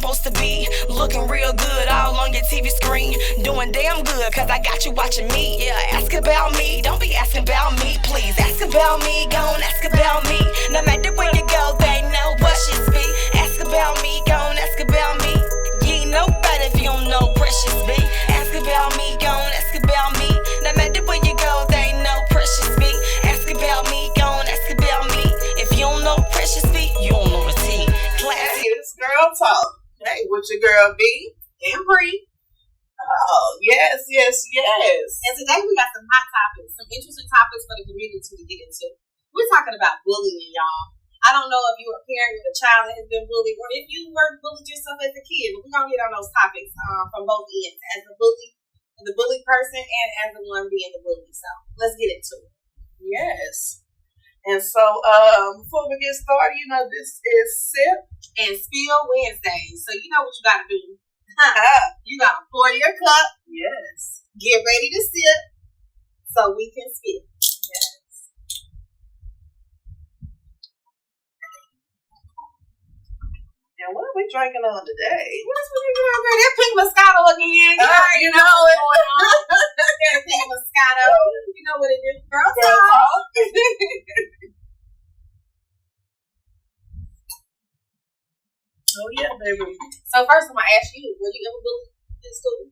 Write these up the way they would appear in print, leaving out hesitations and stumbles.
supposed to be. Looking real good all on your TV screen. Doing damn good, cause I got you watching me. Yeah, ask about me, don't be asking about me. Please ask about me, go and ask about me. No matter where you go, they know Precious B. Ask about me, go and ask about me. You ain't no better if you don't know Precious B. Ask about me, go and ask about me. No matter where you go, they know Precious B. Ask about me, go and ask about me. If you don't know Precious B, you don't know the T. Hey, it's Girl Talk. Hey, with your girl Bii Bri. Oh, yes. And today we got some hot topics, some interesting topics for the community to get into. We're talking about bullying, y'all. I don't know if you're a parent with a child that has been bullied or if you were bullied yourself as a kid, but we're going to get on those topics from both ends, as the bullied person and as the one being the bully. So let's get into it. Yes. And so before we get started, this is Sip and Spill Wednesdays. So you know what you got to do. You got to pour your cup. Yes. Get ready to sip so we can spill. Yes. And what are we drinking on today? What's we drinking on today? That pink Moscato again. You know it. That pink Moscato. You know what it is. Girl talk. Oh yeah, baby. So first I'm going to ask you, were you ever bullied in school?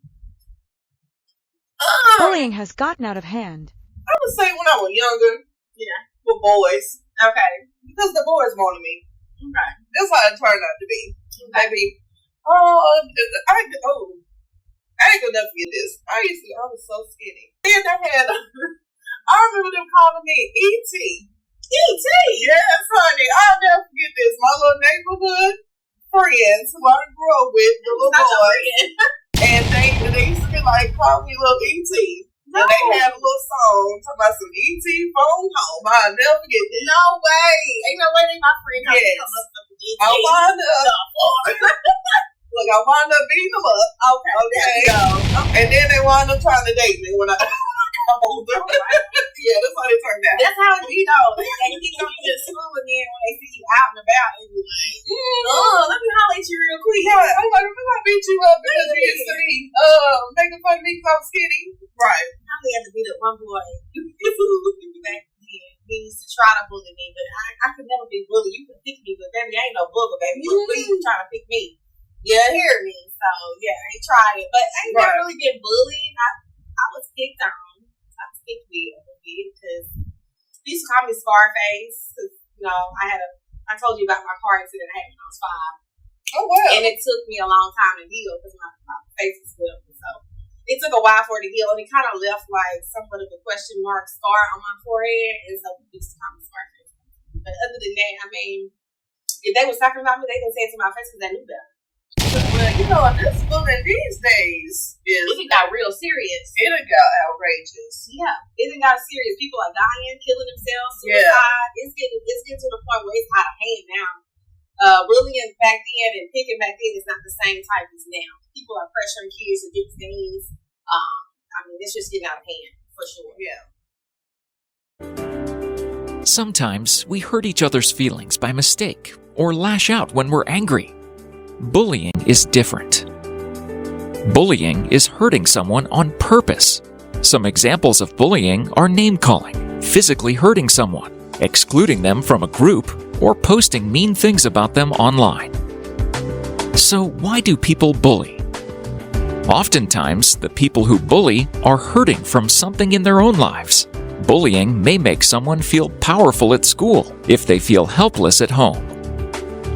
Bullying has gotten out of hand. I would say when I was younger. Yeah. With boys. Okay. Because the boys wanted me. Okay. That's how it turned out to be. Okay. Maybe. I ain't gonna never forget this. I was so skinny. Then I remember them calling me E.T. E.T.? Yes, honey. I'll never forget this. My little neighborhood friends who I grew up with, the little boys. And they used to be like, call me little E.T. No. And they had a little song talking about some E.T. phone home. I'll never forget this. No way. Ain't no way they my friend. Yes. I wound up beating them up. Okay. And then they wound up trying to date me when I got older. Yeah, that's how they turned out. That's how it be though. They get on you in school again when they see you out and about and you're like, let me holler at you real quick. Yeah, I'm like, I'm gonna beat you up because you used to be making fun of me because I'm skinny. Right. I only had to beat up one boy back then. He used to try to bully me, but I could never be bullied. You could pick me, but baby, I ain't no booger, baby. You trying to pick me. Yeah, hear me. So yeah, I ain't tried it. But I ain't never really been bullied. I was picked on. I was picked with a little bit because they used to call me Scarface. Cause, I told you about my car accident I had when I was 5. Oh wow. And it took me a long time to heal because my face was split. So it took a while for it to heal, and it kind of left like somewhat of a question mark scar on my forehead, and so they used to call me Scarface. But other than that, I mean, if they was talking about me, they didn't say it to my face because they knew better. Well, this bullying these days It got real serious. It got outrageous. Yeah, it got serious. People are dying, killing themselves, suicide. Yeah. It's getting to the point where it's out of hand now. Bullying back then and picking back then is not the same type as now. People are pressuring kids to do things. It's just getting out of hand for sure. Yeah. Sometimes we hurt each other's feelings by mistake or lash out when we're angry. Bullying is different. Bullying is hurting someone on purpose. Some examples of bullying are name-calling, physically hurting someone, excluding them from a group, or posting mean things about them online. So why do people bully? Oftentimes, the people who bully are hurting from something in their own lives. Bullying may make someone feel powerful at school if they feel helpless at home.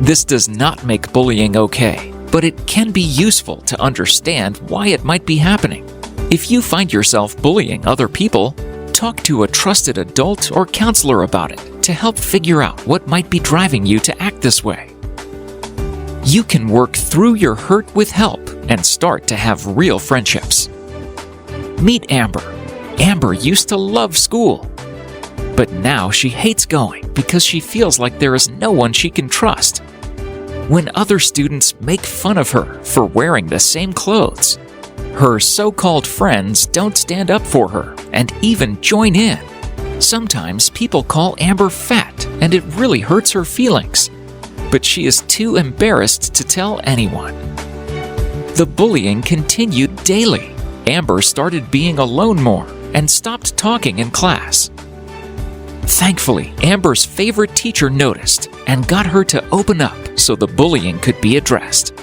This does not make bullying okay, but it can be useful to understand why it might be happening. If you find yourself bullying other people, talk to a trusted adult or counselor about it to help figure out what might be driving you to act this way. You can work through your hurt with help and start to have real friendships. Meet Amber. Amber used to love school, but now she hates going because she feels like there is no one she can trust. When other students make fun of her for wearing the same clothes, her so-called friends don't stand up for her and even join in. Sometimes people call Amber fat, and it really hurts her feelings. but she is too embarrassed to tell anyone. The bullying continued daily. Amber started being alone more and stopped talking in class. Thankfully, Amber's favorite teacher noticed and got her to open up so the bullying could be addressed.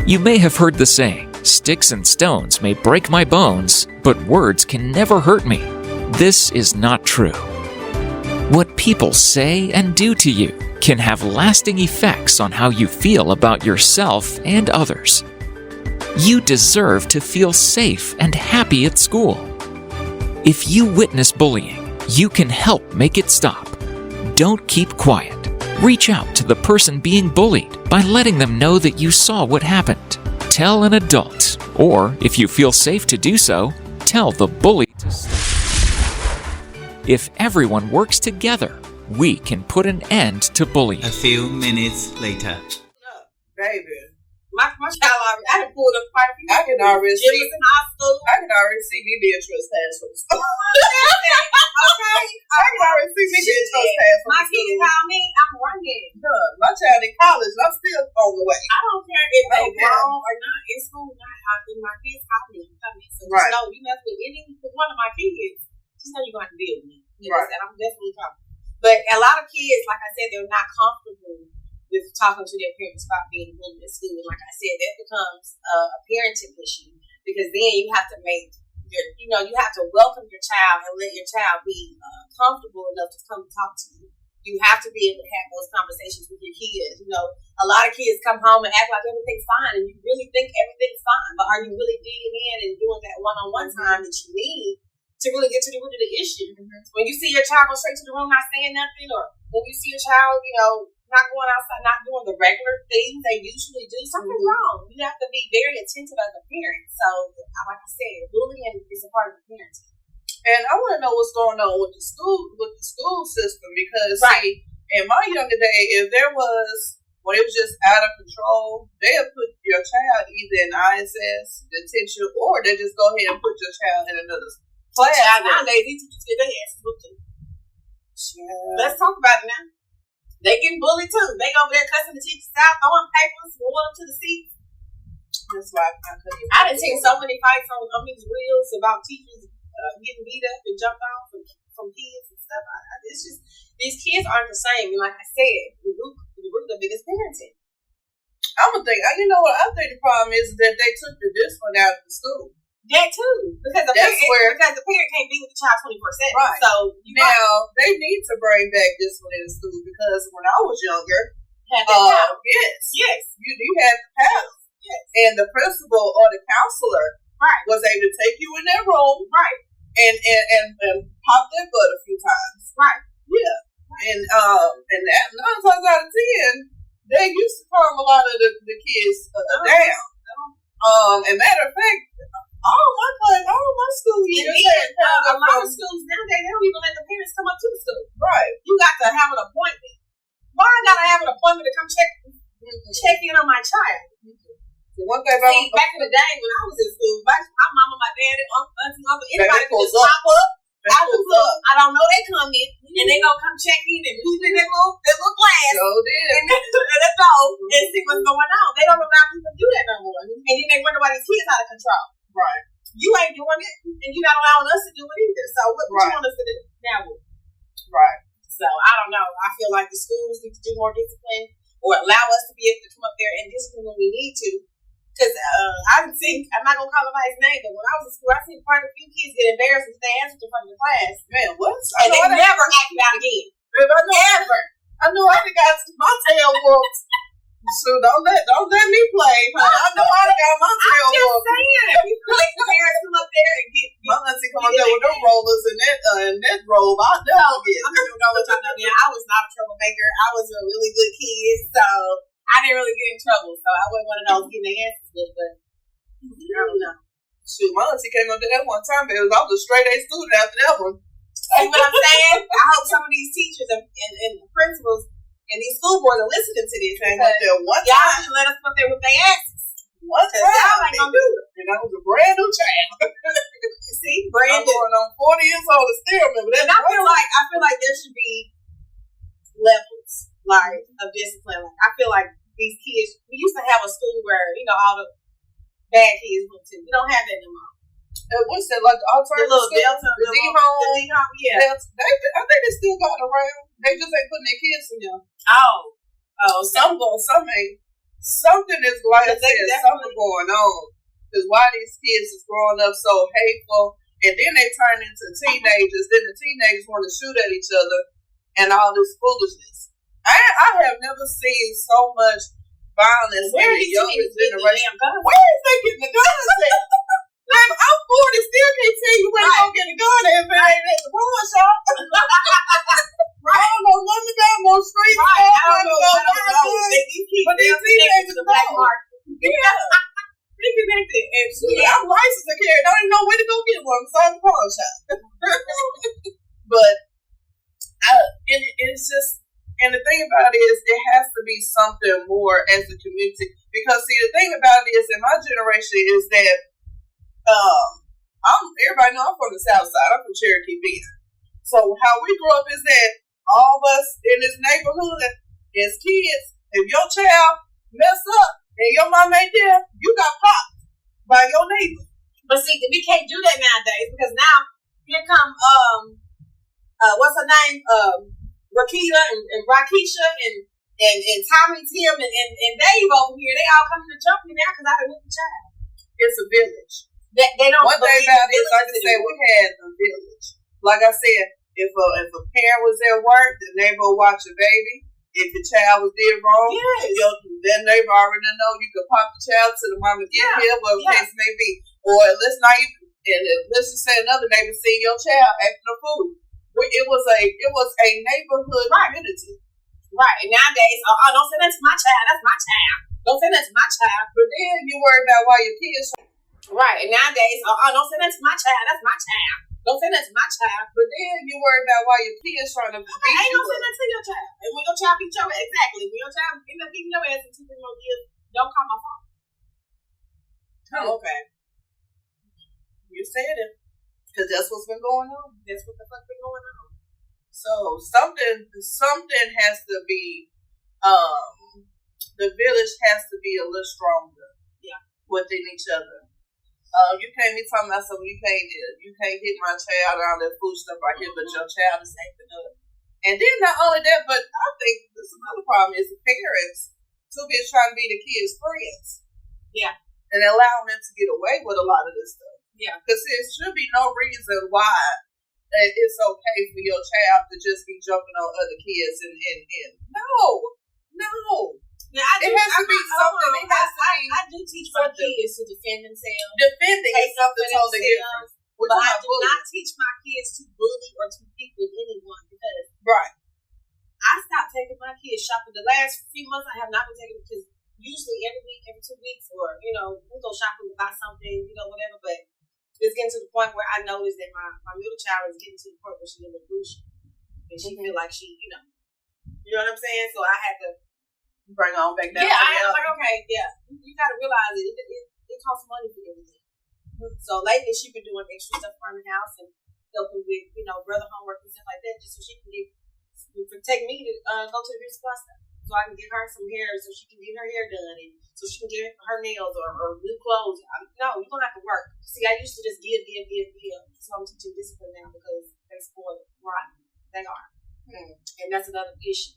You may have heard the saying, "Sticks and stones may break my bones, but words can never hurt me." This is not true. What people say and do to you can have lasting effects on how you feel about yourself and others. You deserve to feel safe and happy at school. If you witness bullying, you can help make it stop. Don't keep quiet. Reach out to the person being bullied by letting them know that you saw what happened. Tell an adult, or if you feel safe to do so, tell the bully to stop. If everyone works together, we can put an end to bullying. A few minutes later. Baby. My child already, I done pulled up quite a few. I can already She see. was in high school. I can already see me being trespassed from school. Okay. I can already see me being trespassed from My school. kids call me, I'm running. Done. My child in college, and I'm still on the way. I don't care if they Okay. grown or not in school. My kids call me. So Right. just know you mess with any one of my kids, just know you're going to have to deal with me. You Right. understand? I'm definitely talking. But a lot of kids, like I said, they're not comfortable with talking to their parents about being bullied at school. And like I said, that becomes a parenting issue because then you have to make you have to welcome your child and let your child be comfortable enough to come talk to you. You have to be able to have those conversations with your kids. A lot of kids come home and act like everything's fine, and you really think everything's fine, but are you really digging in and doing that one-on-one time that you need to really get to the root of the issue? When you see your child go straight to the room not saying nothing, or when you see your child, not going outside, not doing the regular things they usually do, something's wrong. You have to be very attentive as a parent. So, like I said, bullying is a part of the parenting. And I want to know what's going on with the school system because, Right. see, in my younger day, if there was, when it was just out of control, they'll put your child either in ISS, detention, or they just go ahead and put your child in another class. Nowadays, these teachers get their asses whooped too. Let's talk about it now. They getting bullied too. They over there cussing the teachers out, throwing papers, rolling them to the seats. That's why I couldn't. I done seen so many fights on these reels about teachers getting beat up and jumped on from kids and stuff. It's just these kids aren't the same. And like I said, the root of it is parenting. I'm gonna think. You know what? I think the problem is that they took the discipline out of the school. That too, because the parent can't be with the child 24/7. Right. So They need to bring back discipline in the school because when I was younger, have that power. yes, you had the power. Yes. And the principal or the counselor was able to take you in their room, and pop their butt a few times, yeah, and that 9 times out of 10, they used to calm a lot of the kids down. And matter of fact, all my school years, a lot of schools nowadays they don't even let the parents come up to the school. Right, You got to have an appointment. Why I gotta have an appointment to come check in on my child? the one thing about Back in the day when I was in school, my mama, my dad, and uncle, anybody could just pulls up. pop up out the pulls blue. up. I don't know they come in and they gonna come check in and peep in their little glass So did. and the door and see what's going on. They don't allow people to do that no more. And then they wonder why these kids out of control. Right. You ain't doing it, and you're not allowing us to do it either. So what you want us to do now? Right. So I don't know. I feel like the schools need to do more discipline or allow us to be able to come up there and discipline when we need to. Because I'm not going to call anybody's name, but when I was in school, I seen quite a few kids get embarrassed with their answers in front of the class. Man, what? And they never acted out again. Ever. I know I done got my tail whooped. So don't let me play. I know I done got my tail I'm just whooped. saying. You let the parents come up there and get My auntie come up there with them rollers and that robe. I'll never get. I'm not going to know what y'all know now. I was not a troublemaker. I was a really good kid, so I didn't really get in trouble. So I wasn't one of those getting their answers with, but I don't know. Shoot, my auntie came up there that one time, but I was a straight A student after that one. See what I'm saying? I hope some of these teachers and principals and these school boards are listening to this. Came up there one y'all time. should let us come up there with their asses. One time. Y'all ain't gonna do it. And I was a brand new child. See, I'm brand new. going on 40 years old and still remember that. And I feel like there should be levels. like of discipline. Like, I feel like these kids. We used to have a school where all the bad kids went to. We don't have that anymore. What's that, like the alternative The little school? Delta, The D-home? yeah. I think they still got around. They just ain't putting their kids in there. Oh, Some ain't. Something is like I said, something going on. Because why these kids is growing up so hateful, and then they turn into teenagers. Then the teenagers want to shoot at each other, and all this foolishness. I have never seen so much violence in the younger generation. Where is they getting the guns at? I'm 40, still can't tell you where they're going to get a gun at, but ain't at the pawn shop. I don't know none of them on street. Right, I don't know. But these teenagers the black market. Yeah. They connected. And I'm licensed to carry. Don't even know where to go get one. So I'm a pawn shop. But it's just, and the thing about it is, it has to be something more as a community. Because see, the thing about it is, in my generation, is that everybody know I'm from the South Side. I'm from Cherokee Bend. So how we grew up is that all of us in this neighborhood as kids, if your child mess up and your mom ain't there, you got popped by your neighbor. But see, we can't do that nowadays because now here come what's her name? Rakita and Rakisha and Tommy Tim and Dave over here. They all coming to jump me now because I done with the child. It's a village. They don't. One thing about it is, like I said, we had a village. Like I said, if a parent was at work, the neighbor would watch a baby. If the child was did wrong, that neighbor already know you could pop the child to the mama get here, whatever the case may be. Or let's just say another neighbor see your child acting a fool. It was a neighborhood community. Right. And nowadays, don't say that to my child. That's my child. Don't say that to my child. But then you worry about why your kids. Right, and nowadays, don't say that to my child. That's my child. Don't say that to my child. But then you worry about why your kids trying to beat you. Ain't no say that to your child. And when your child beat your ass, exactly. When your child end up beating your ass in 2 more years, don't call my phone. Oh, okay. You said it. Because that's what's been going on. That's what the fuck been going on. So something has to be. The village has to be a little stronger. Yeah. Within each other. You can't be talking about something you can't hit my child on that food stuff right here, but your child is acting up. And then not only that, but I think this another problem is the parents too busy trying to be the kids' friends. Yeah. And allowing them to get away with a lot of this stuff. Yeah. Because there should be no reason why it's okay for your child to just be jumping on other kids and no. Now, it has to be something. It has to be. I do teach my kids to defend themselves. Defending is something totally different. But I do not teach my kids to bully or to pick with anyone because I stopped taking my kids shopping. The last few months I have not been taking because usually every week, every 2 weeks, or we'll go shopping, buy something, whatever. But it's getting to the point where I notice that my middle child is getting to the point where she's in a cruise and she feel like she, you know what I'm saying. So I had to bring on back down. Yeah, I was like, okay, you got to realize it costs money for everything. So lately, she's been doing extra stuff around the house and helping with, brother homework and stuff like that, just so she can take me to go to the beauty supply store, so I can get her some hair, so she can get her hair done, and so she can get her nails or new clothes. No, you're gonna have to work. See, I used to just give. So I'm teaching discipline now because they spoil it rotten. They are, and that's another issue.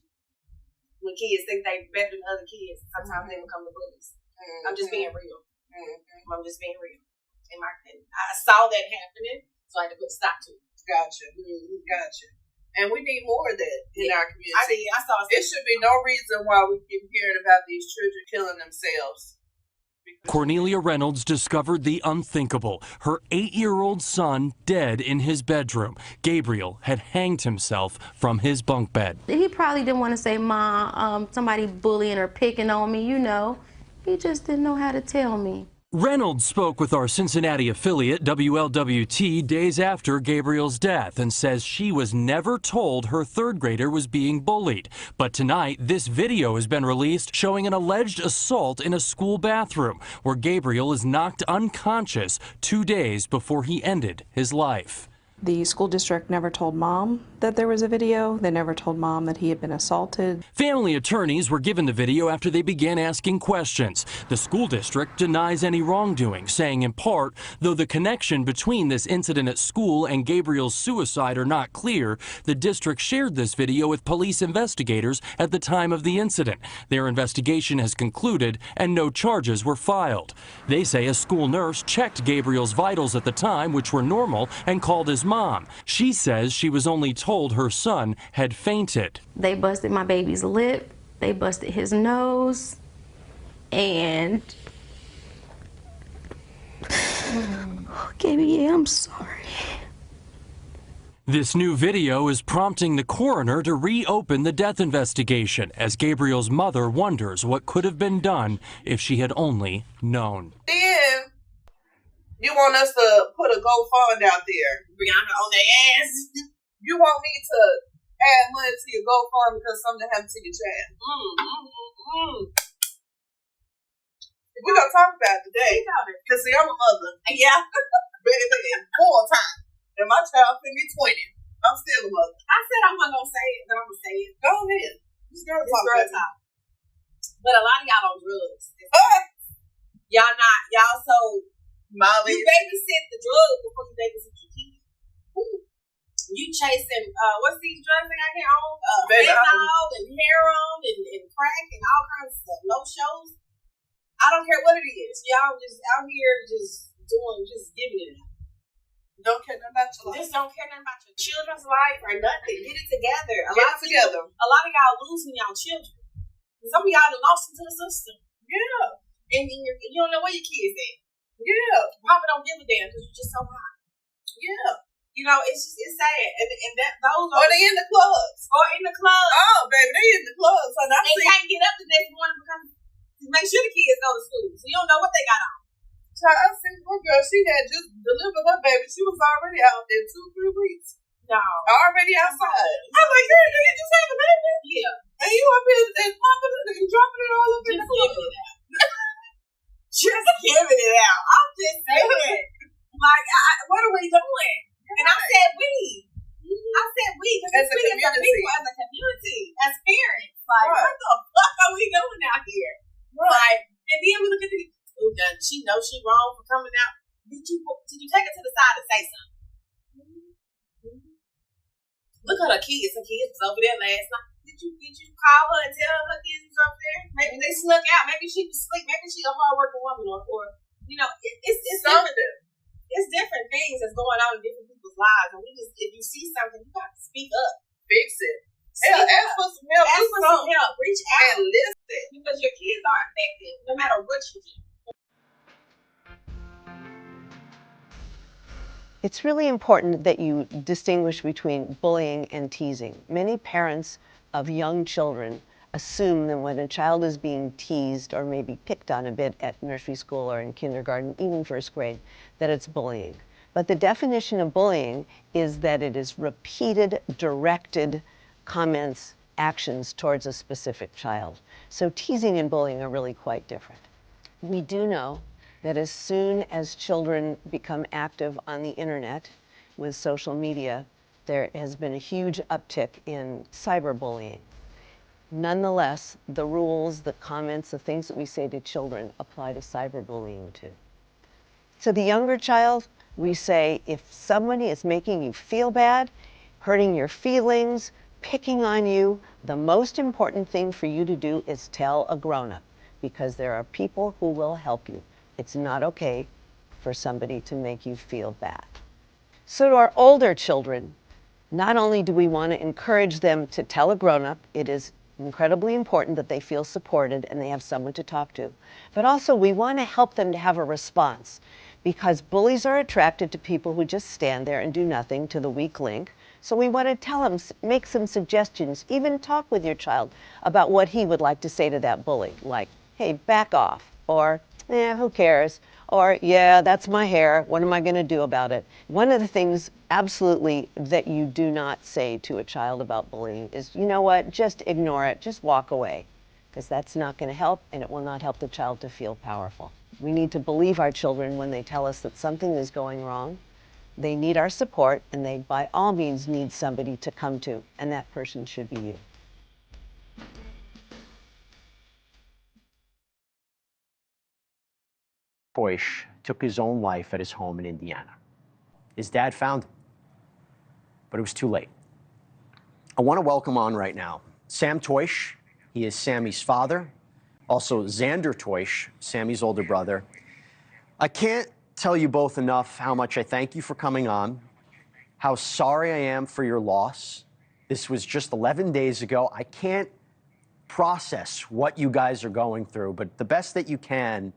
When kids think they're better than other kids, sometimes they become the bullies. I'm just being real. I'm just being real. And I saw that happening, so I had to put a stop to it. Gotcha. And we need more of that in our community. I saw it. Should be no reason why we keep hearing about these children killing themselves. Cornelia Reynolds discovered the unthinkable. Her 8-year-old son dead in his bedroom. Gabriel had hanged himself from his bunk bed. He probably didn't want to say, "Mom, somebody bullying or picking on me," He just didn't know how to tell me. Reynolds spoke with our Cincinnati affiliate, WLWT, days after Gabriel's death and says she was never told her third grader was being bullied. But tonight, this video has been released showing an alleged assault in a school bathroom where Gabriel is knocked unconscious 2 days before he ended his life. The school district never told Mom that there was a video. They never told mom that he had been assaulted. Family attorneys were given the video after they began asking questions. The school district denies any wrongdoing, saying in part, though the connection between this incident at school and Gabriel's suicide are not clear, the district shared this video with police investigators at the time of the incident. Their investigation has concluded and no charges were filed. They say a school nurse checked Gabriel's vitals at the time, which were normal, and called his mom. She says she was only told her son had fainted. They busted my baby's lip, they busted his nose, and Gaby, I'm sorry. This new video is prompting the coroner to reopen the death investigation as Gabriel's mother wonders what could have been done if she had only known. Then you want us to put a GoFund out there. Brianna on their ass. You want me to add money to your GoFund because something happened to your child. We're going to talk about it today. Because, see, I'm a mother. Yeah. Baby, full time. And my child can be 20. I'm still a mother. I said I wasn't going to say it, but I'm going to say it. Go ahead. It's girl talk. But a lot of y'all on drugs. Y'all so Molly. you babysit the drug before you babysit your kids. You chasing, what's these drugs they got here on? Fentanyl and heroin and crack and all kinds of stuff. No shows. I don't care what it is. Y'all just out here just giving it out. Don't care nothing about your life. Just don't care nothing about your children's life or nothing. Get it together. A lot of y'all losing y'all children. Some of y'all done lost into the system. Yeah. And you don't know where your kids at. Yeah. Probably don't give a damn because you're just so hot. Yeah. You know, it's sad. And that those or they in the clubs. Or in the clubs. Oh, baby, they in the clubs. And can't get up the next morning because to make sure the kids go to school. So you don't know what they got on. So I seen one girl, she had just delivered her baby. She was already out there 2-3 weeks. No. Already outside. I'm like, girl, did you just have a baby? Yeah. And you up here and popping it and dropping it all up in the club. Just giving it out. I'm just saying. Like, what are we doing? And I said we. I said we. Because we're speaking for people as a community, as parents. Like, what the fuck are we doing out here? Like, and then we look at the she knows she wrong for coming out. Did you take her to the side and say something? Look at her kids. Her kids was over there last night. Did you call her and tell her kids was over there? Maybe they snuck out. Maybe she was asleep. Maybe she's a hardworking woman, or you know, it's different. It's different things that's going on in different people's lives, and if you see something, you got to speak up, fix it. Ask for some help. Ask for some help. Reach out and listen, because your kids are affected no matter what you do. It's really important that you distinguish between bullying and teasing. Many parents of young children assume that when a child is being teased or maybe picked on a bit at nursery school or in kindergarten, even first grade, that it's bullying. But the definition of bullying is that it is repeated, directed comments, actions towards a specific child. So teasing and bullying are really quite different. We do know that as soon as children become active on the internet with social media, there has been a huge uptick in cyberbullying. Nonetheless, the rules, the comments, the things that we say to children apply to cyberbullying too. To the younger child, we say if somebody is making you feel bad, hurting your feelings, picking on you, the most important thing for you to do is tell a grown-up, because there are people who will help you. It's not okay for somebody to make you feel bad. So to our older children, not only do we want to encourage them to tell a grown-up, it is incredibly important that they feel supported and they have someone to talk to, but also we want to help them to have a response, because bullies are attracted to people who just stand there and do nothing, to the weak link. So we want to tell them, make some suggestions, even talk with your child about what he would like to say to that bully, like, hey, back off, or who cares? Or, yeah, that's my hair. What am I going to do about it? One of the things absolutely that you do not say to a child about bullying is, you know what, just ignore it. Just walk away, because that's not going to help, and it will not help the child to feel powerful. We need to believe our children when they tell us that something is going wrong, They need our support, and they, by all means, need somebody to come to, and that person should be you. Toish took his own life at his home in Indiana. His dad found him, but it was too late. I want to welcome on right now Sam Toish. He is Sammy's father. Also, Xander Toish, Sammy's older brother. I can't tell you both enough how much I thank you for coming on, how sorry I am for your loss. This was just 11 days ago. I can't process what you guys are going through, but the best that you can,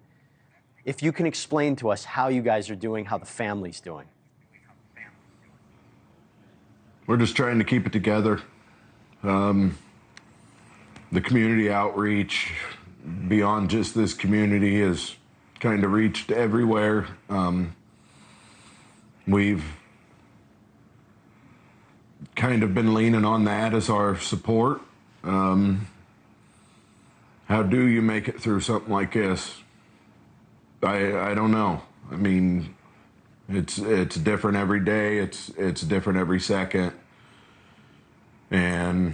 if you can explain to us how you guys are doing, how the family's doing. We're just trying to keep it together. The community outreach beyond just this community has kind of reached everywhere. We've kind of been leaning on that as our support. How do you make it through something like this? I don't know. I mean, it's different every day. It's different every second, and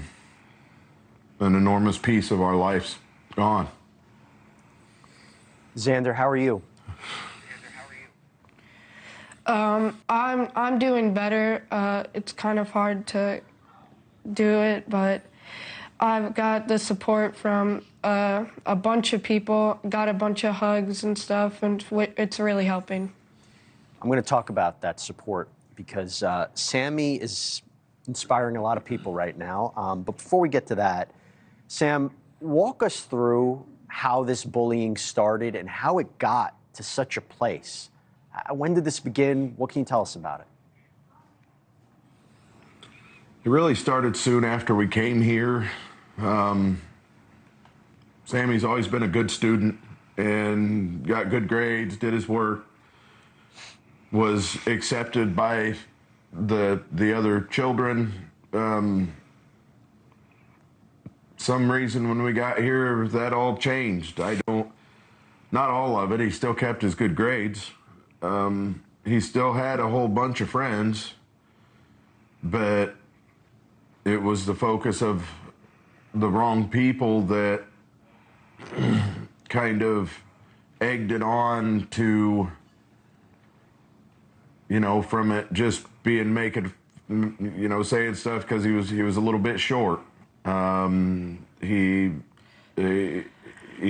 an enormous piece of our life's gone. Xander, how are you? I'm doing better. It's kind of hard to do it, but I've got the support from a bunch of people, got a bunch of hugs and stuff, and it's really helping. I'm going to talk about that support because Sammy is inspiring a lot of people right now. But before we get to that, Sam, walk us through how this bullying started and how it got to such a place. When did this begin? What can you tell us about it? It really started soon after we came here. Sammy's always been a good student and got good grades, did his work, was accepted by the other children. Some reason when we got here, that all changed. Not all of it. He still kept his good grades. He still had a whole bunch of friends, but it was the focus of the wrong people that kind of egged it on to, from it just being saying stuff because he was a little bit short. He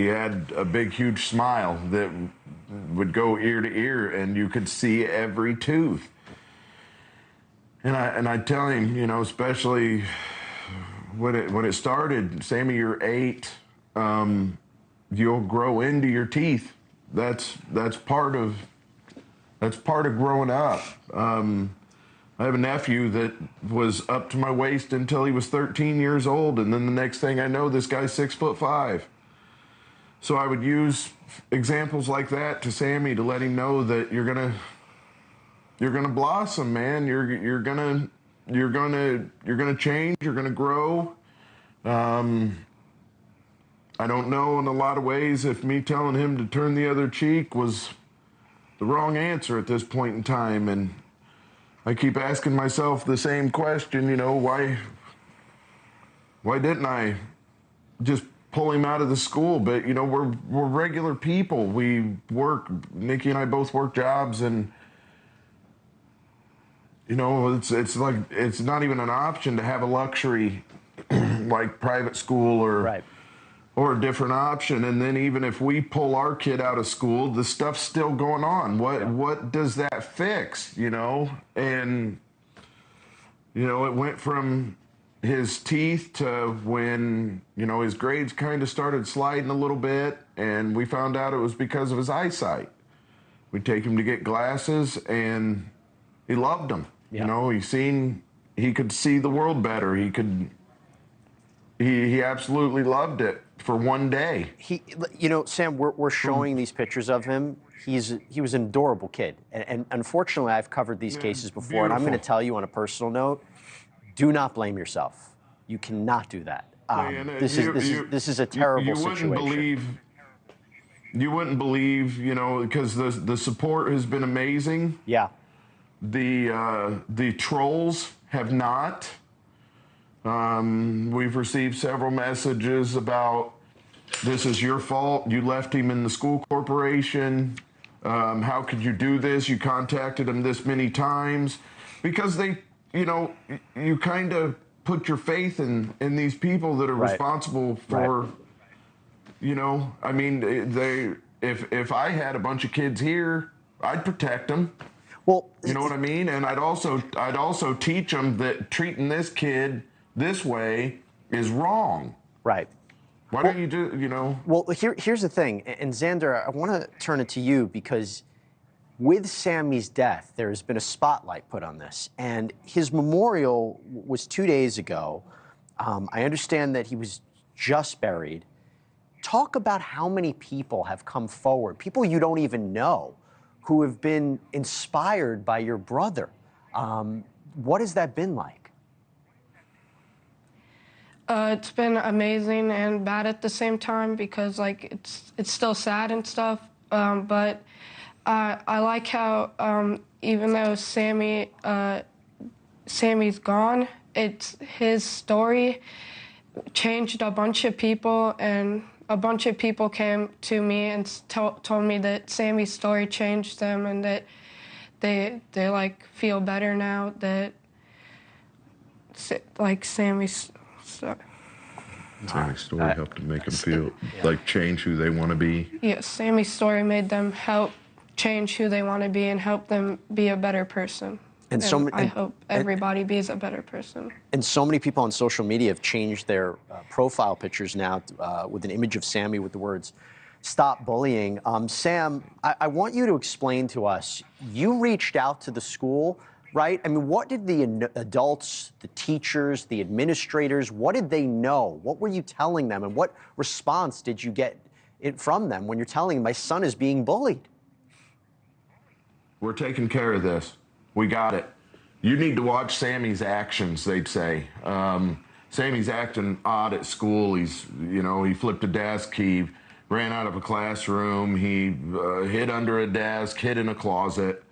had a big, huge smile that would go ear to ear, and you could see every tooth. And I tell him, especially when it started, Sammy, you're 8. You'll grow into your teeth. That's part of growing up. I have a nephew that was up to my waist until he was 13 years old, and then the next thing I know, this guy's 6'5". So I would use examples like that to Sammy to let him know that you're gonna blossom, man. You're gonna change. You're gonna grow. I don't know in a lot of ways if me telling him to turn the other cheek was the wrong answer at this point in time, and I keep asking myself the same question, why didn't I just pull him out of the school? But, we're regular people. We work, Nikki and I both work jobs, and, it's like, it's not even an option to have a luxury like private school or a different option. And then even if we pull our kid out of school, the stuff's still going on. What does that fix, And, it went from his teeth to when, his grades kind of started sliding a little bit, and we found out it was because of his eyesight. We'd take him to get glasses, and he loved them. Yeah. He could see the world better. He absolutely loved it for one day. Sam, we're showing these pictures of him. He was an adorable kid. And unfortunately, I've covered these cases before, beautiful. And I'm going to tell you on a personal note, do not blame yourself. You cannot do that. This is a terrible situation. You wouldn't believe, because the support has been amazing. Yeah. The trolls have not. We've received several messages about, this is your fault. You left him in the school corporation. How could you do this? You contacted him this many times. Because they, you kind of put your faith in these people that are responsible for, I mean, if I had a bunch of kids here, I'd protect them. Well, you know what I mean? And I'd also teach them that treating this kid this way is wrong. Right. Why don't you do, Well, here's the thing, and Xander, I want to turn it to you because with Sammy's death, there has been a spotlight put on this, and his memorial was 2 days ago. I understand that he was just buried. Talk about how many people have come forward, people you don't even know, who have been inspired by your brother. What has that been like? It's been amazing and bad at the same time because it's still sad and stuff. But I like how even though Sammy's gone, it's his story changed a bunch of people, and a bunch of people came to me and told me that Sammy's story changed them and that they feel better now, that Sammy's story. Sammy's story helped to make them feel change who they want to be. Yeah, Sammy's story made them help change who they want to be and help them be a better person. And I hope everybody be a better person. And so many people on social media have changed their profile pictures now with an image of Sammy with the words, "Stop bullying." Sam, I want you to explain to us, you reached out to the school, right? I mean, what did the adults, the teachers, the administrators, what did they know? What were you telling them? And what response did you get from them when you're telling them, my son is being bullied? We're taking care of this. We got it. You need to watch Sammy's actions, they'd say. Sammy's acting odd at school. He's, he flipped a desk. He ran out of a classroom. He hid under a desk, hid in a closet.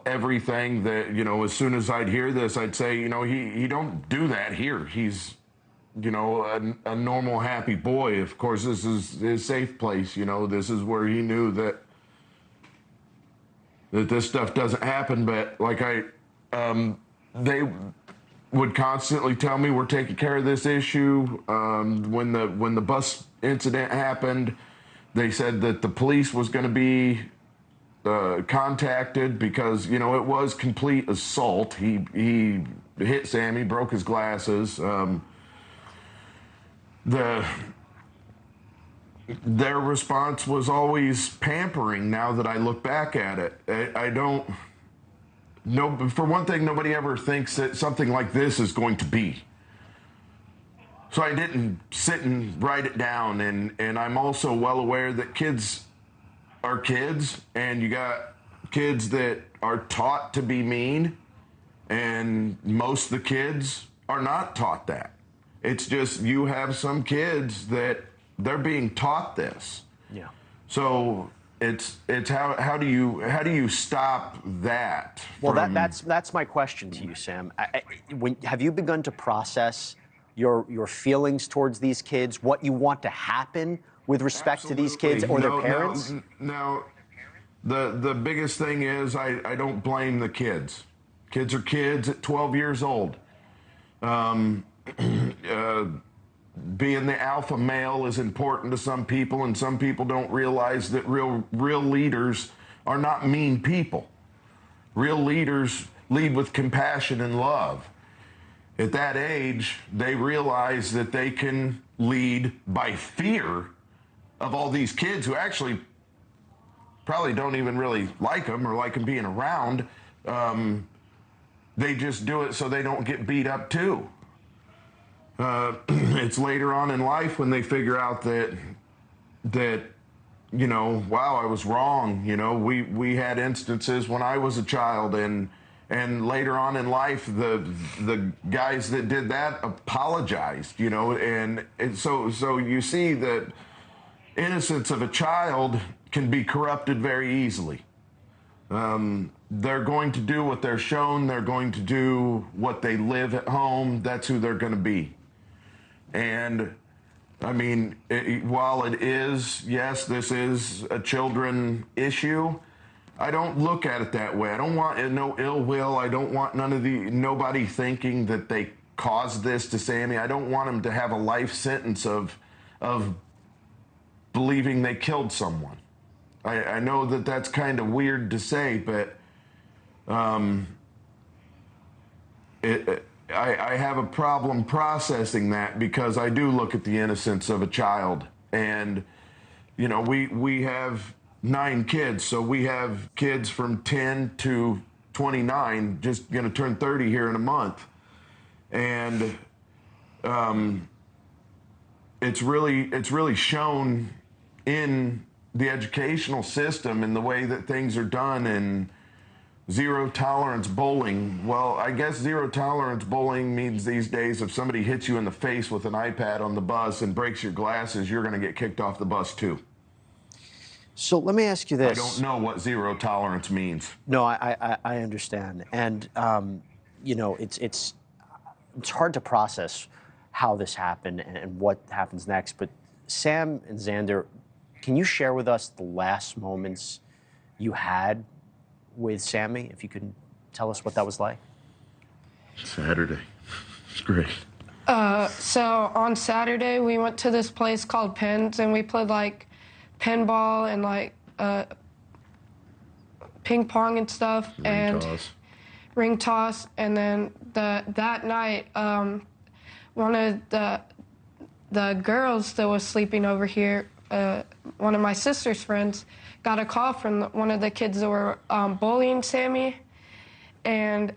Everything that, as soon as I'd hear this, I'd say, he don't do that here. He's, a normal, happy boy. Of course, this is his safe place. This is where he knew that this stuff doesn't happen. But they would constantly tell me we're taking care of this issue. When the bus incident happened, they said that the police was going to be contacted because it was complete assault. He hit Sammy, broke his glasses. Their response was always pampering. Now that I look back at it, I don't know. For one thing, nobody ever thinks that something like this is going to be. So I didn't sit and write it down, and I'm also well aware that kids are kids, and you got kids that are taught to be mean, and most of the kids are not taught that. It's just you have some kids that they're being taught this. Yeah. So it's how do you stop that? Well, that's my question to you, Sam. Have you begun to process your feelings towards these kids, what you want to happen with respect to these kids or their parents? No, the biggest thing is I don't blame the kids. Kids are kids at 12 years old. Being the alpha male is important to some people, and some people don't realize that real leaders are not mean people. Real leaders lead with compassion and love. At that age, they realize that they can lead by fear of all these kids who actually probably don't even really like them or like them being around. They just do it so they don't get beat up too. It's later on in life when they figure out that wow, I was wrong. We had instances when I was a child, and later on in life, the guys that did that apologized. And so you see that innocence of a child can be corrupted very easily. They're going to do what they're shown. They're going to do what they live at home. That's who they're going to be. And I mean, while it is, yes, this is a children issue, I don't look at it that way. I don't want no ill will. I don't want nobody thinking that they caused this to Sammy. I don't want him to have a life sentence of believing they killed someone. I know that that's kind of weird to say, but I have a problem processing that because I do look at the innocence of a child. And, you know, we have 9 kids, so we have kids from 10 to 29, just going to turn 30 here in a month. And it's really shown in the educational system and the way that things are done, and zero tolerance bullying. Well, I guess zero tolerance bullying means these days if somebody hits you in the face with an iPad on the bus and breaks your glasses, you're going to get kicked off the bus too. So let me ask you this. I don't know what zero tolerance means. No, I understand. And, you know, it's hard to process how this happened and what happens next. But Sam and Xander, can you share with us the last moments you had with Sammy? If you could tell us what that was like. Saturday. It's great. So on Saturday, we went to this place called Pins, and we played like pinball and like ping pong and stuff, ring toss. And then that night, one of the girls that was sleeping over here, one of my sister's friends, got a call from one of the kids that were bullying Sammy, and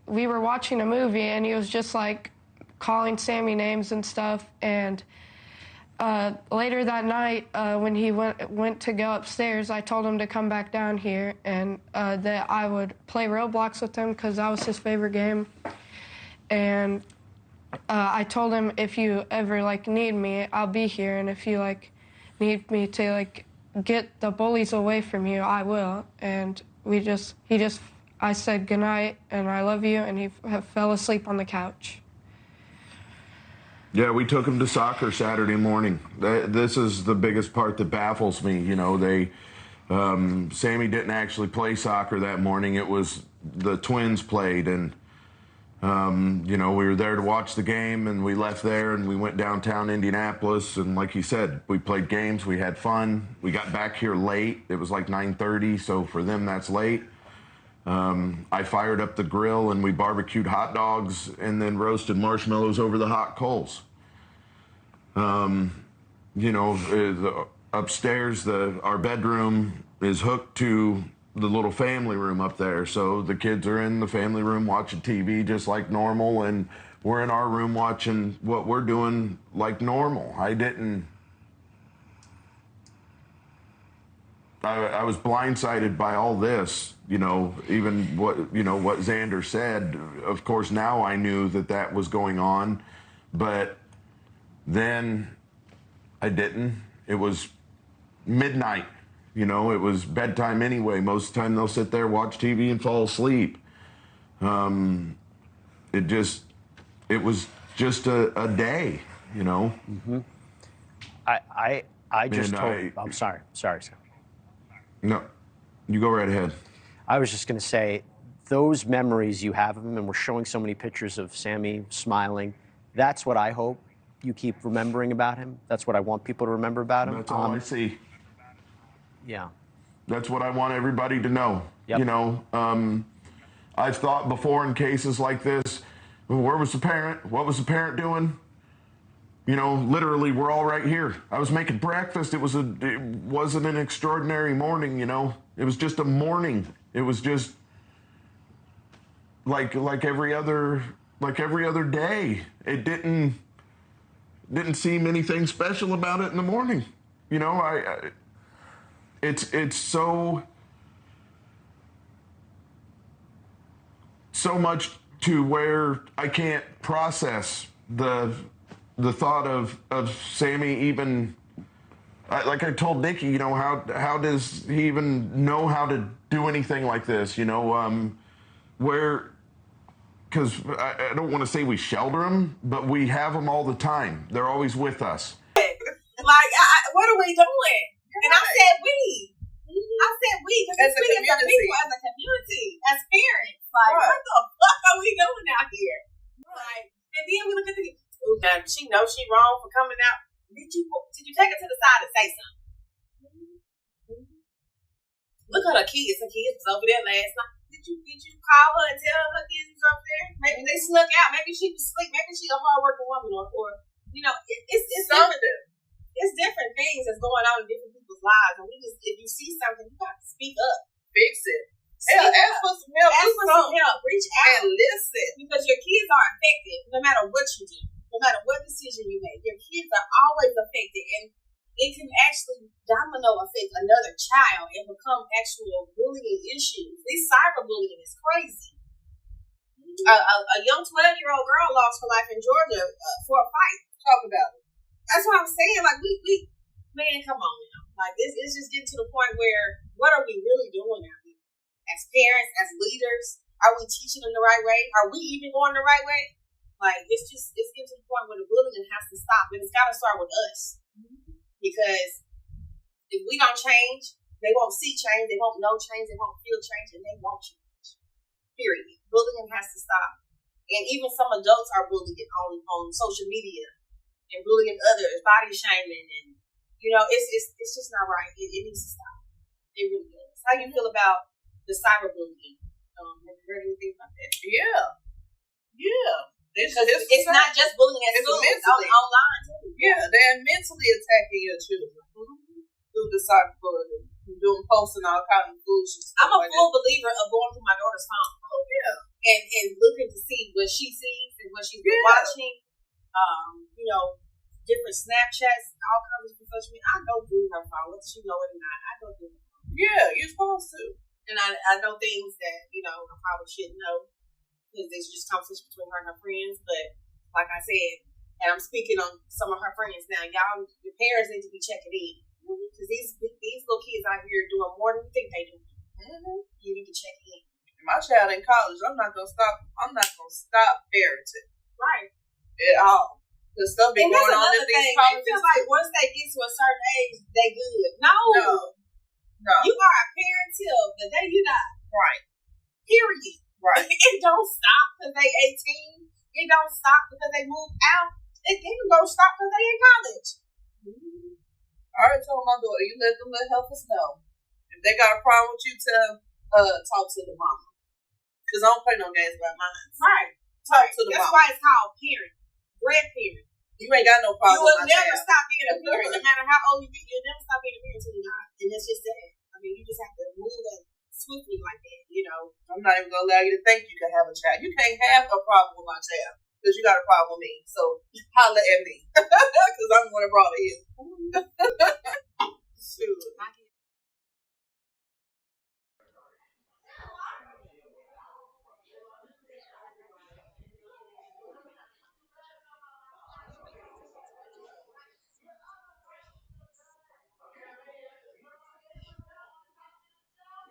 we were watching a movie, and he was just like calling Sammy names and stuff. And later that night, when he went to go upstairs, I told him to come back down here, and that I would play Roblox with him because that was his favorite game. And I told him, if you ever like need me, I'll be here, and if you like need me to like get the bullies away from you, I will. And I said goodnight and I love you, and he fell asleep on the couch. Yeah, we took him to soccer Saturday morning. This is the biggest part that baffles me. You know, Sammy didn't actually play soccer that morning. It was the twins played, and you know, we were there to watch the game, and we left there and we went downtown Indianapolis, and like you said, we played games, we had fun. We got back here late. It was like 9:30, so for them that's late. I fired up the grill and we barbecued hot dogs and then roasted marshmallows over the hot coals. You know, upstairs, our bedroom is hooked to the little family room up there. So the kids are in the family room watching TV just like normal, and we're in our room watching what we're doing like normal. I was blindsided by all this, you know, even what Xander said. Of course, now I knew that was going on, but then I didn't. It was midnight. You know, it was bedtime anyway. Most of the time they'll sit there, watch TV, and fall asleep. It was just a day, you know. Mm-hmm. I'm sorry, sir. No, you go right ahead. I was just going to say, those memories you have of him, and we're showing so many pictures of Sammy smiling, that's what I hope you keep remembering about him. That's what I want people to remember about him. That's all I see. Yeah. That's what I want everybody to know. Yep. You know, I've thought before in cases like this, where was the parent? What was the parent doing? You know, literally, we're all right here. I was making breakfast. It wasn't an extraordinary morning, you know. It was just a morning. It was just like every other day. It didn't seem anything special about it in the morning. You know, it's so much to where I can't process the thought of Sammy even like I told Nikki, you know, how does he even know how to do anything like this? You know, where, because I don't want to say we shelter them, but we have them all the time. They're always with us. Like, what are we doing? And I said we. I said we, because we as a people, as a community, as parents. Like, what the fuck are we doing out here? Like, and then we look at the, now she knows she wrong for coming out. Did you take her to the side and say something? Look at her kids. Her kids was over there last night. Did you call her and tell her kids was over there? Maybe they snuck out. Maybe she was asleep. Maybe she a hard-working woman, or you know, it's different. It's different things that's going on in different people's lives, and we just, if you see something, you got to speak up, fix it. Hell, ask for some help. Ask for some help. Reach out and listen, because your kids are affected no matter what you do, no matter what decision you make. Your kids are always affected, and it can actually domino affect another child and become actual bullying issues. This cyberbullying is crazy. A young 12-year-old girl lost her life in Georgia for a fight. Talk about it. That's what I'm saying. Like, we man, come on now. Like, it's just getting to the point where, what are we really doing out here? As parents, as leaders, are we teaching them the right way? Are we even going the right way? Like, it's getting to the point where the bullying has to stop, and it's got to start with us. Because if we don't change, they won't see change, they won't know change, they won't feel change, and they won't change. Period. Bullying has to stop. And even some adults are bullying on social media and bullying others, body shaming, and you know, it's just not right. It needs to stop. It really does. How do you feel about the cyberbullying? Have you heard anything about that? Yeah. It's not just bullying at school. It's online too. Yeah, they're mentally attacking your children through the cyberbullying, doing posts and all kinds of foolishness. I'm a full believer of going through my daughter's phone. Oh yeah. And looking to see what she sees and what she's been watching. You know, different Snapchats, all kinds of social media. I go through her phone, whether she know it or not. I go through her phone. Yeah, you're supposed to. And I know things that, you know, I probably shouldn't know, because it's just conversation between her and her friends. But like I said, and I'm speaking on some of her friends now, y'all, your parents need to be checking in. Because these little kids out here doing more than you think they do. You need to check in. My child in college, I'm not gonna stop parenting. Right. At all. The stuff be going on in these colleges. I feel like once they get to a certain age, they good. No. You are a parent till the day you die. Right. Period. Right. It don't stop because they 18. It don't stop because they move out. It didn't go stop because they in college. I already told my daughter, you let them help us know. If they got a problem with you, talk to the mama. Because I don't play no games about mine. Right. Talk to the mama. That's why it's called parent. Grandparent. You ain't got no problem. You will never stop being a parent, no matter how old you get. You'll never stop being a parent until you're not. And that's just that. I mean, you just have to move swiftly like that, you know. I'm not even going to allow you to think you can have a child. You can't have a problem with my child because you got a problem with me. So holla at me because I'm the one that brought it here. Shoot.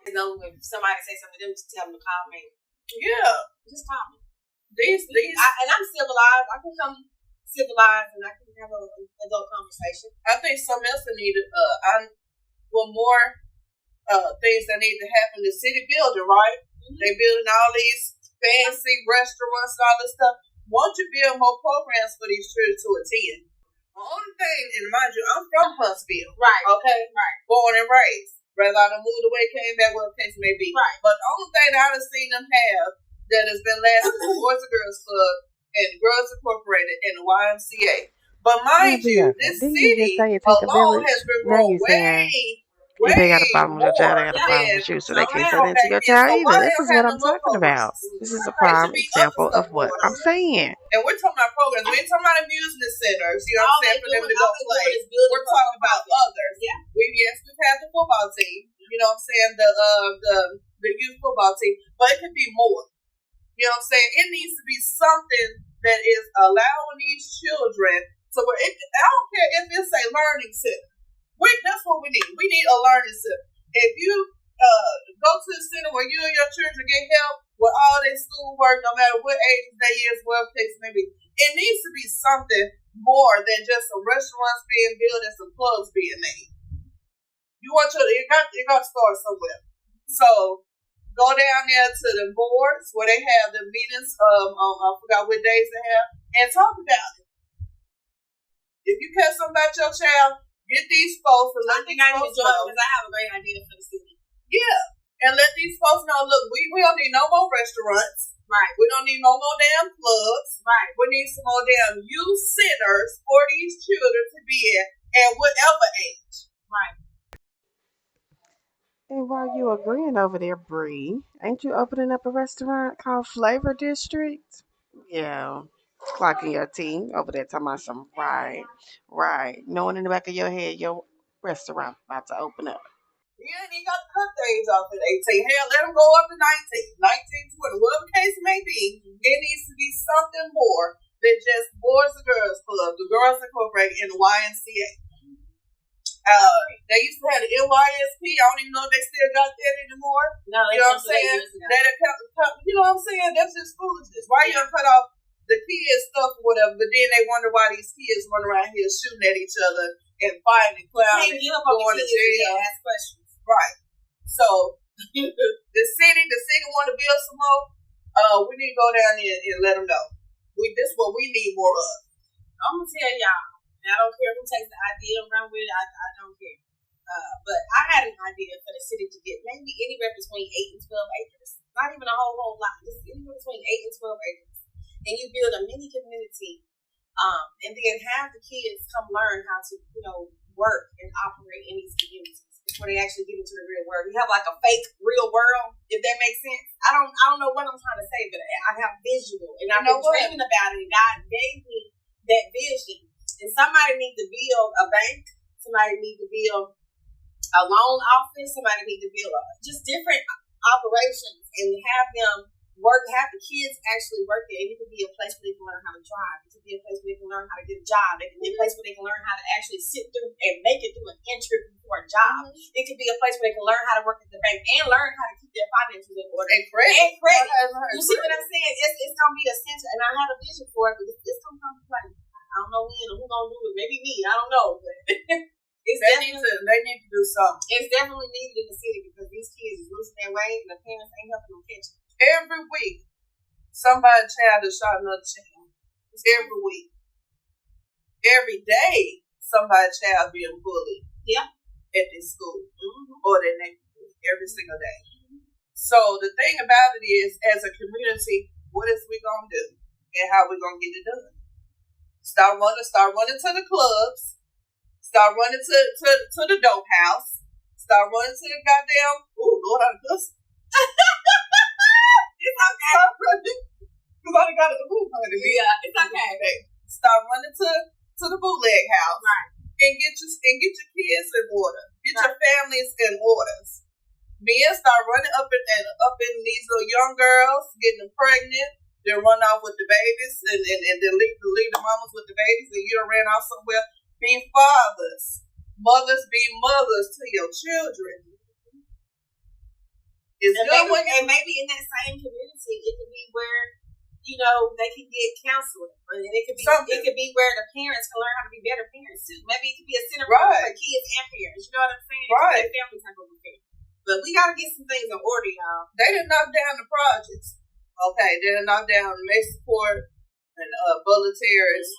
You know, if somebody say something to them, just tell them to call me. Yeah. Just call me. And I'm civilized. I can come civilized and I can have an adult conversation. I think something else that needed, more things that need to happen in the city building, right? They building all these fancy restaurants and all this stuff. Why don't you build more programs for these children to attend? The only thing, and mind you, I'm from Huntsville. Right. Okay? Right. Born and raised. Whether I done moved away, came back, whatever the case may be. Right. But the only thing that I've seen them have that has been lasting is Boys and Girls Club and Girls Incorporated and the YMCA. But mind you, this city alone has been growing way if they got a problem with your child, they got a problem with you, so they can't say that to your child either. This is what I'm talking about. This is a prime example of what I'm saying. And we're talking about programs. We ain't talking about amusement centers, you know what I'm saying, for them to go play. We're talking about others. Yeah. We've had the football team, you know what I'm saying, the youth football team, but it could be more. You know what I'm saying? It needs to be something that is allowing these children to where I don't care if it's a learning center. That's what we need. We need a learning center. If you go to the center where you and your children get help with all their schoolwork, no matter what age they is, whatever case may be, it needs to be something more than just some restaurants being built and some clubs being made. You want it got to start somewhere. So go down there to the boards where they have the meetings. I forgot what days they have, and talk about it. If you care something about your child, get these folks and let these folks know. Because I have a great idea for the city. Yeah, and let these folks know. Look, we don't need no more restaurants. Right. We don't need no more damn clubs. Right. We need some more damn youth centers for these children to be in at whatever age. Right. And while you agreeing over there, Bree, ain't you opening up a restaurant called Flavor District? Yeah. Clocking your tea over there talking about some right. Knowing in the back of your head your restaurant about to open up. Yeah, and he got to cut things off at 18. Hell, let them go up to 19, 20, whatever the case may be. It needs to be something more than just Boys and Girls Club, the Girls Incorporated, and the YMCA. They used to have the NYSP. I don't even know if they still got that anymore. No, you know what I'm saying? You know what I'm saying? That's just foolishness. Why you gonna cut off the kids stuff or whatever, but then they wonder why these kids run around here shooting at each other and fighting and clowning and going to jail. Ask questions. Right. So the city want to build some more. We need to go down there and let them know. This is what we need more of. I'm gonna tell y'all. I don't care who takes the idea and run with it. I don't care. But I had an idea for the city to get maybe anywhere between 8 and 12 acres. Not even a whole lot. Just anywhere between 8 and 12 acres. And you build a mini community. And then have the kids come learn how to, work and operate in these communities before they actually get into the real world. We have like a fake real world, if that makes sense. I don't know what I'm trying to say, but I have visual. And I've been dreaming about it. And God gave me that vision. And somebody needs to build a bank. Somebody needs to build a loan office. Somebody needs to build just different operations and have them work, have the kids actually work there. It could be a place where they can learn how to drive. It could be a place where they can learn how to get a job. It could be a place where they can learn how to actually sit through and make it through an interview for a job. It could be a place where they can learn how to work at the bank and learn how to keep their finances in order. And credit. You see what I'm saying? It's going to be essential. And I have a vision for it, but it's going to come to play. I don't know when or who's going to do it. Maybe me. I don't know. But they need to do something. It's definitely needed in the city because these kids is losing their way and the parents ain't helping them catch it. Every week, somebody's child is shot another child. Every week. Every day, somebody's child being bullied. Yeah. At their school. Or their neighborhood. Every single day. So the thing about it is, as a community, what is we going to do? And how we going to get it done? Start running to the clubs. Start running to the dope house. Start running to the goddamn. Ooh, Lord, I'm just. It's okay. Because I got a boot honey. Yeah, it's okay. Start running to the bootleg house. Right. And get your kids in order. Get your families in orders. Men start running up in these little young girls, getting them pregnant. They run off with the babies and then leave the mamas with the babies, and you done ran off somewhere. Be fathers. Mothers be mothers to your children. And maybe in that same community, it could be where, they can get counseling. And it could be where the parents can learn how to be better parents too. Maybe it could be a center for kids and parents. You know what I'm saying? Right. Family type of affair. But we got to get some things in order, y'all. They done knocked down the projects. Okay, they done knocked down Maysport and Bullet Terrace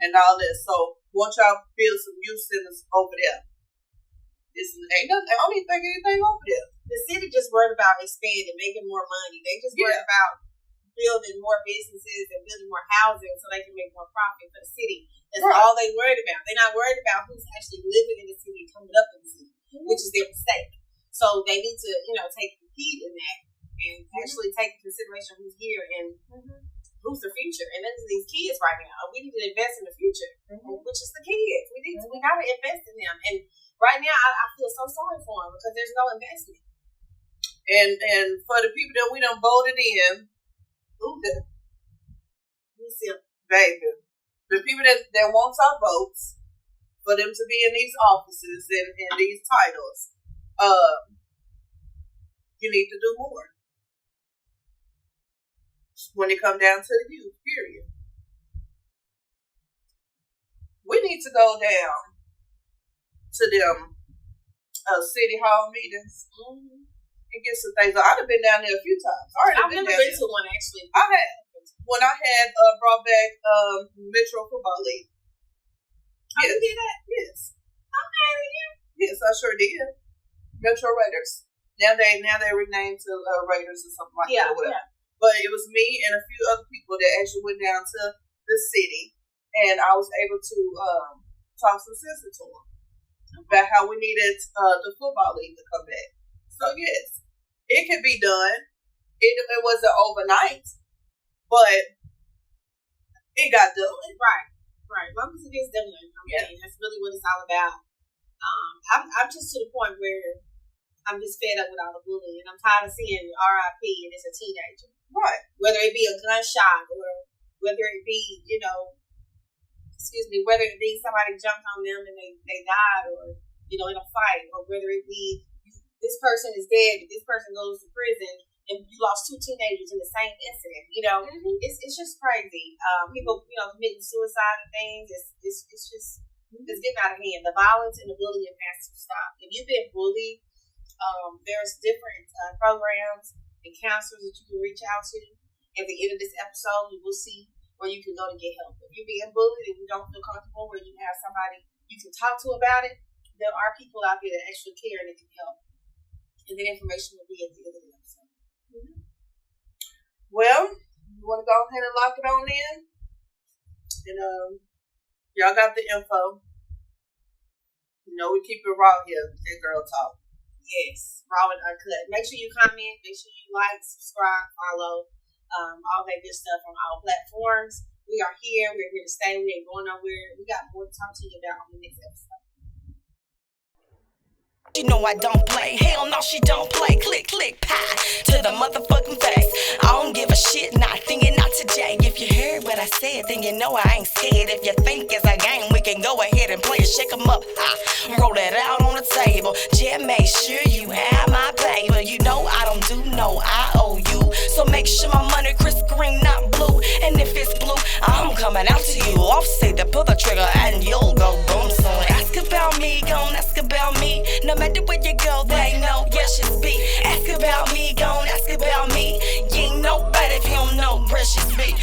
and all that. So, want y'all to build some youth centers over there. I don't even think anything over there. The city just worried about expanding, making more money. They just worried about building more businesses and building more housing so they can make more profit for the city. That's all they worried about. They're not worried about who's actually living in the city and coming up in the city, which is their mistake. So they need to, take the heed in that and actually take into consideration who's here and who's the future. And this is these kids right now. We need to invest in the future, which is the kids. We got to invest in them. And right now, I feel so sorry for them because there's no investment. And for the people that we done voted in, baby, the people that wants our votes, for them to be in these offices and these titles, you need to do more when it comes down to the youth, period. We need to go down to them city hall meetings and get some things. I've been down there a few times. I've never been to one, actually. I have. When I had brought back Metro Football League. Oh, you did that? Yes. Okay, yeah. Yes, I sure did. Metro Raiders. Now they renamed to Raiders or something like that. Or whatever. Yeah. But it was me and a few other people that actually went down to the city, and I was able to talk some sense to them about how we needed the football league to come back. So yes, it can be done. It wasn't overnight, but it got done. Right. As long as it gets done, that's really what it's all about. I'm just to the point where I'm just fed up with all the bullying, and I'm tired of seeing RIP and it's a teenager. Right. Whether it be a gunshot or whether it be, whether it be somebody jumped on them and they died, or, in a fight, or whether it be this person is dead, but this person goes to prison, and you lost 2 teenagers in the same incident. It's just crazy. People, committing suicide and things. It's just it's getting out of hand. The violence and the bullying has to stop. If you've been bullied, there's different programs and counselors that you can reach out to. At the end of this episode, you will see where you can go to get help. If you're being bullied and you don't feel comfortable, where you have somebody you can talk to about it, there are people out there that actually care and that can help. And the information will be at the end of the episode. Mm-hmm. Well, you want to go ahead and lock it on in? And y'all got the info. We keep it raw here at Girl Talk. Yes, raw and uncut. Make sure you comment. Make sure you like, subscribe, follow, all that good stuff on all platforms. We are here. We're here to stay. We ain't going nowhere. We got more to talk to you about on the next episode. You know I don't play. Hell no, she don't play. Click, click, pie to the motherfucking face. I don't give a shit, not thinking, not today. If you heard what I said, then you know I ain't scared. If you think it's a game, we can go ahead and play it. Shake 'em up, roll it out on the table. Just make sure you have my paper. You know I don't do no IOU. So make sure my money crisp green, not blue. And if it's blue, I'm coming out to you. Offset to pull the trigger and you'll go boom. So ask about me, gon' ask about me. No matter where you go, they know, yes, it's Bii. Ask about me, gon' ask about me. You ain't nobody if you don't know, precious Bii.